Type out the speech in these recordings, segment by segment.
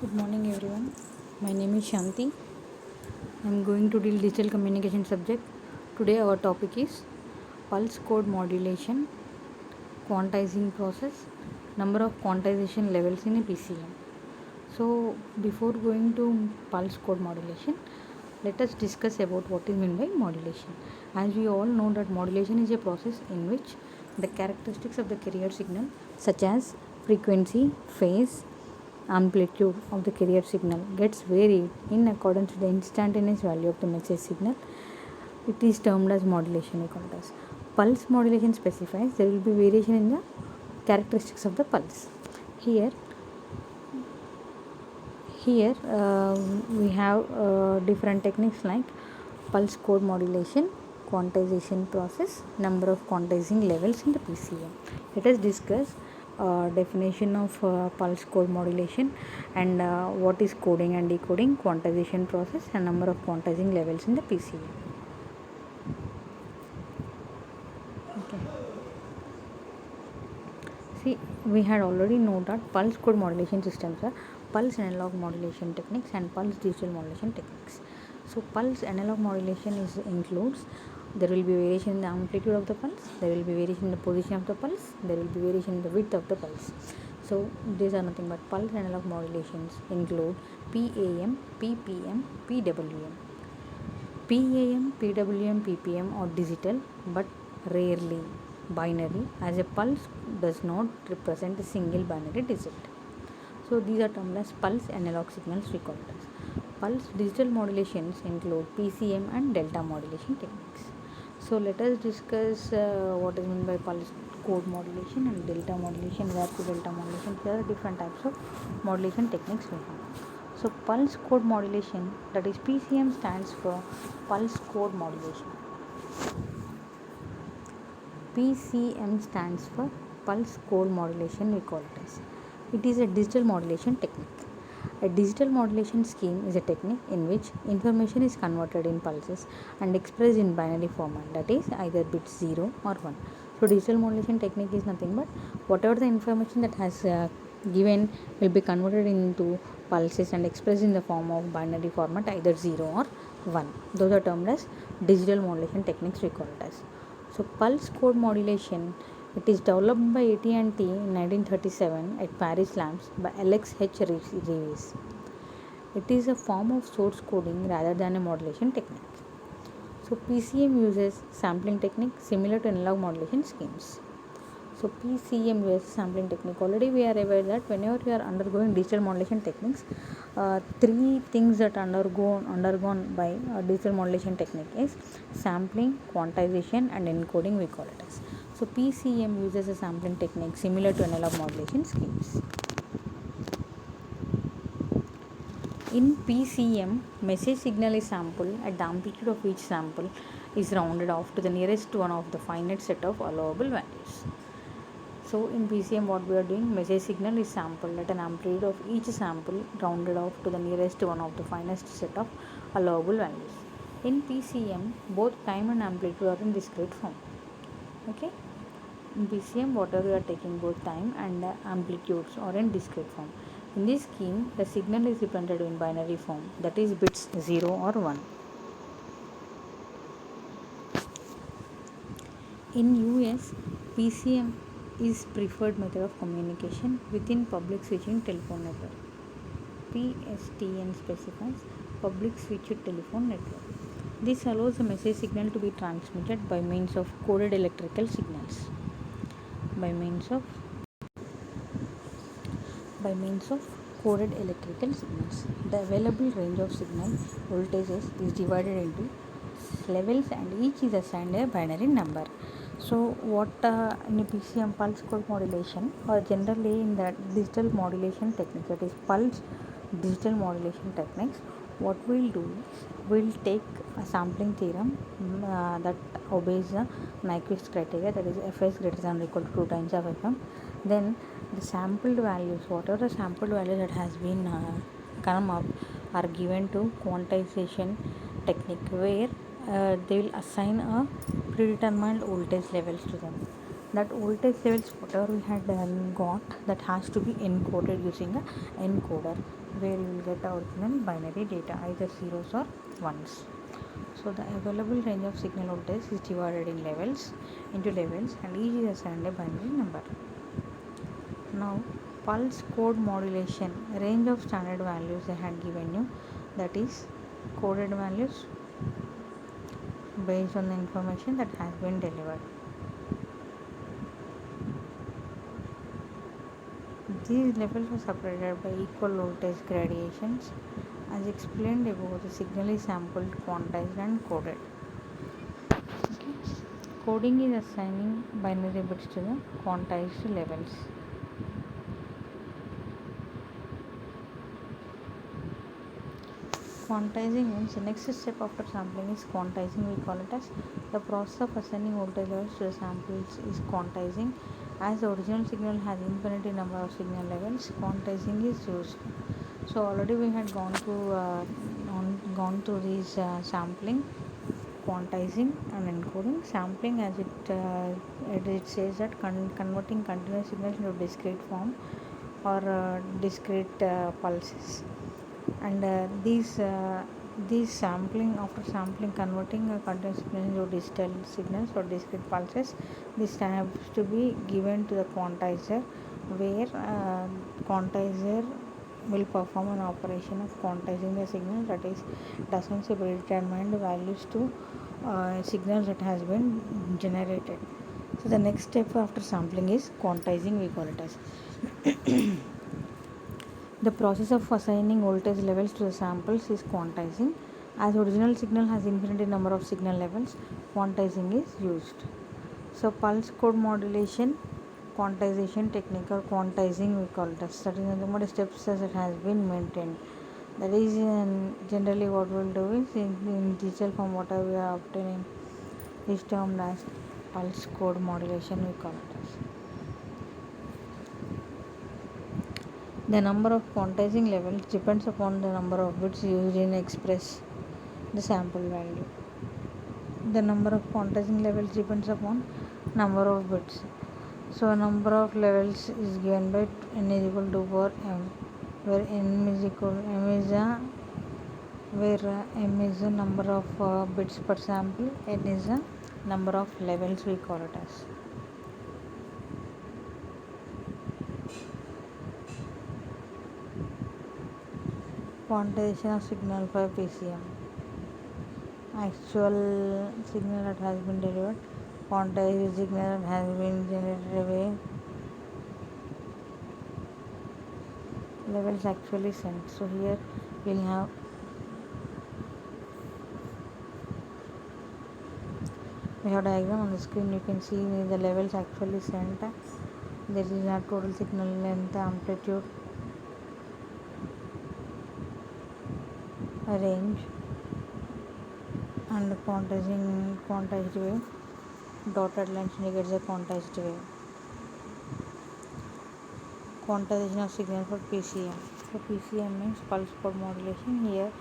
Good morning everyone. My name is Shanti. I am going to deal digital communication subject. Today our topic is pulse code modulation, quantizing process, number of quantization levels in a PCM. So before going to pulse code modulation, let us discuss about what is meant by modulation. As we all know that modulation is a process in which the characteristics of the carrier signal such as frequency, phase, amplitude of the carrier signal gets varied in accordance with the instantaneous value of the message signal. It is termed as modulation. Pulse modulation specifies there will be variation in the characteristics of the pulse. Here we have different techniques like pulse code modulation, quantization process, number of quantizing levels in the PCM. Let us discuss definition of pulse code modulation and what is coding and decoding, quantization process and number of quantizing levels in the PCM. Okay. See, we had already known that pulse code modulation systems are pulse analog modulation techniques and pulse digital modulation techniques. So pulse analog modulation includes there will be variation in the amplitude of the pulse, there will be variation in the position of the pulse, there will be variation in the width of the pulse. So these are nothing but pulse analog modulations include PAM, PPM, PWM. PAM, PWM, PPM are digital but rarely binary, as a pulse does not represent a single binary digit. So these are termed as pulse analog signals we call it as. Pulse digital modulations include PCM and delta modulation techniques. So let us discuss what is meant by pulse code modulation and delta modulation, to delta modulation. There are different types of modulation techniques we have. So pulse code modulation, that is PCM, stands for pulse code modulation. PCM stands for pulse code modulation, we call it as. It is a digital modulation technique. A digital modulation scheme is a technique in which information is converted in pulses and expressed in binary format, that is either bits 0 or 1. So digital modulation technique is nothing but whatever the information that has given will be converted into pulses and expressed in the form of binary format, either 0 or 1. Those are termed as digital modulation techniques, we call it as. So pulse code modulation, it is developed by AT&T in 1937 at Paris Labs by Alex H. Reeves. It is a form of source coding rather than a modulation technique. So PCM uses sampling technique similar to analog modulation schemes. So PCM uses sampling technique. Already we are aware that whenever we are undergoing digital modulation techniques, three things that undergone by digital modulation technique is sampling, quantization and encoding, we call it as. So PCM uses a sampling technique similar to analog modulation schemes. In PCM, message signal is sampled at the amplitude of each sample is rounded off to the nearest one of the finite set of allowable values. So in PCM, what we are doing, message signal is sampled at an amplitude of each sample rounded off to the nearest one of the finest set of allowable values. In PCM, both time and amplitude are in discrete form. Okay. In PCM, whatever we are taking, both time and amplitudes are in discrete form. In this scheme, the signal is represented in binary form, that is bits 0 or 1. In US, PCM is preferred method of communication within public switching telephone network. PSTN specifies public switched telephone network. This allows the message signal to be transmitted by means of coded electrical signals. By means of coded electrical signals. The available range of signal voltages is divided into levels and each is assigned a binary number. So what in a PCM pulse code modulation, or generally in the digital modulation techniques, that is pulse digital modulation techniques, what we'll do is we'll take a sampling theorem that obeys the Nyquist criteria, that is Fs greater than or equal to 2 times of Fm. Then the sampled values, whatever the sampled value that has been come up, are given to quantization technique, where they will assign a predetermined voltage levels to them. that voltage levels whatever we had got, that has to be encoded using a encoder, where you will get original binary data, either zeros or ones. So the available range of signal voltage is divided in levels into levels, and each is assigned a binary number. Now pulse code modulation, range of standard values I had given you, that is coded values based on the information that has been delivered. These levels are separated by equal voltage gradations. As explained above, the signal is sampled, quantized and coded. Okay. Coding is assigning binary bits to the quantized levels. Quantizing means the next step after sampling is quantizing. We call it as the process of assigning voltage levels to the samples is quantizing. As the original signal has infinity number of signal levels, quantizing is used. So already we had gone through these sampling, quantizing and encoding. Sampling, as it says that converting continuous signals into discrete form or discrete pulses, and these sampling, after sampling, converting a continuous signal into digital signals or discrete pulses, this has to be given to the quantizer, where quantizer will perform an operation of quantizing the signal, that is assigns a predetermined values to signals that has been generated. So the next step after sampling is quantizing, we call it as. The process of assigning voltage levels to the samples is quantizing. As original signal has infinite number of signal levels, quantizing is used. So pulse code modulation, quantization technique or quantizing we call it as. That is nothing but steps as it has been maintained. That is generally what we will do is in digital form whatever we are obtaining is termed as pulse code modulation, we call it as. The number of quantizing levels depends upon the number of bits used in express the sample value. The number of quantizing levels depends upon number of bits. So number of levels is given by n is equal to power m, where m is the number of bits per sample, n is the number of levels, we call it as. Quantization of signal for PCM. Actual signal that has been delivered, quantized signal that has been generated away, levels actually sent. So here we'll have diagram on the screen. You can see the levels actually sent. This is our total signal length, amplitude, range, and quantized wave. Dotted lines indicates the quantized wave. Quantization of signal for PCM. So PCM means pulse code modulation. Here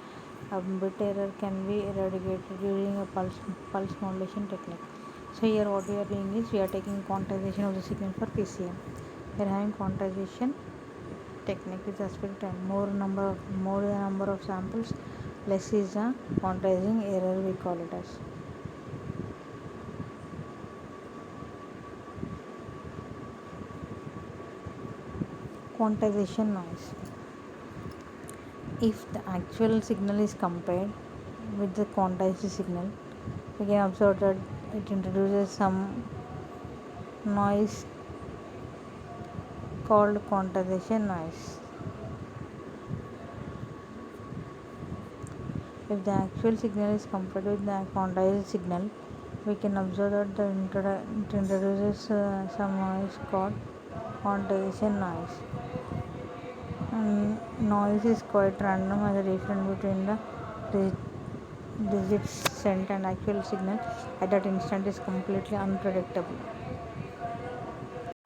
a bit error can be eradicated using a pulse modulation technique. So here what we are doing is we are taking quantization of the signal for PCM. We are having quantization technique with respect to time. More the number of samples, less is the quantizing error, we call it as. Quantization noise. If the actual signal is compared with the quantized signal, we can observe that it introduces some noise called quantization noise. If the actual signal is compared with the quantized signal, we can observe that it introduces some noise called quantization noise. And noise is quite random, as a difference between the digits sent and actual signal at that instant is completely unpredictable.